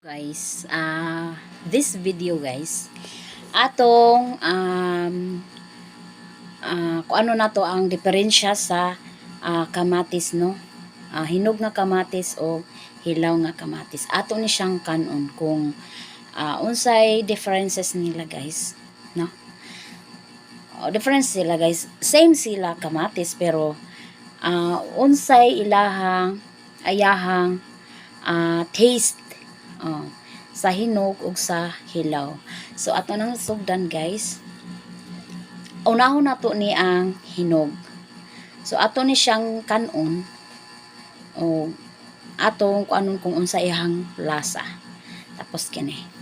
Guys, this video guys, atong kung ano na to ang diferensya sa kamatis, no? Hinog nga kamatis o hilaw nga kamatis. Ato ni siyang kanon kung unsay differences nila guys, no? Difference sila guys, same sila kamatis pero unsay ilahang ayahang taste sa hinog ug sa hilaw. So ato nang sugdan guys. Unahon nato ni ang hinog. So ato ni siyang kanon o atong kuanon kung unsa ihang lasa. Tapos kini.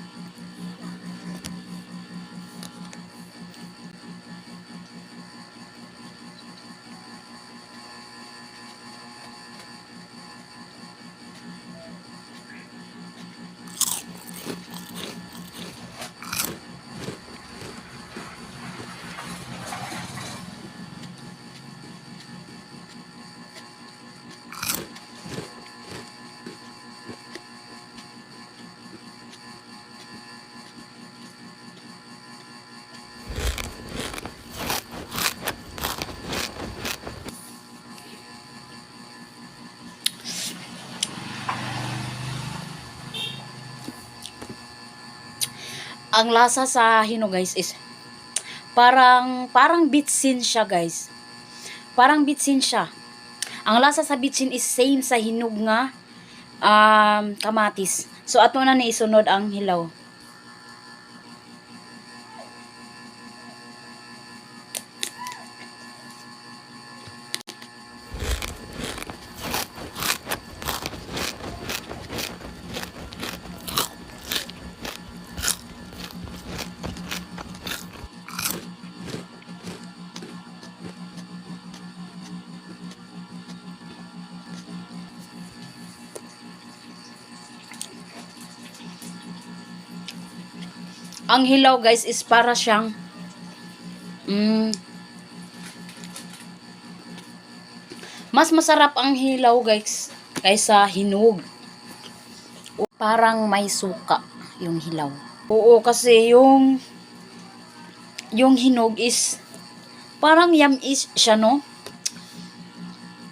Ang lasa sa hinog guys is parang bitsin siya guys. Parang bitsin siya. Ang lasa sa bitsin is same sa hinog nga kamatis. So ato na ni isunod ang hilaw. Ang hilaw guys is para siyang mas masarap ang hilaw guys kaysa hinog. Parang may suka yung hilaw. Oo, kasi yung hinog is parang yamis siya, no?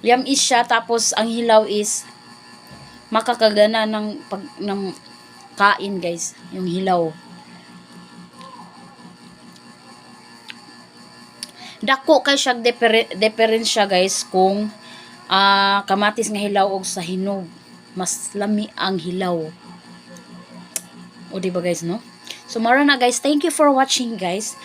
Yamis siya, tapos ang hilaw is makakagana ng kain guys, yung hilaw. Dako kay siya diferensya guys kung kamatis nga hilaw og sa hinog. Mas lami ang hilaw. O diba guys, no? So mara na guys, thank you for watching guys.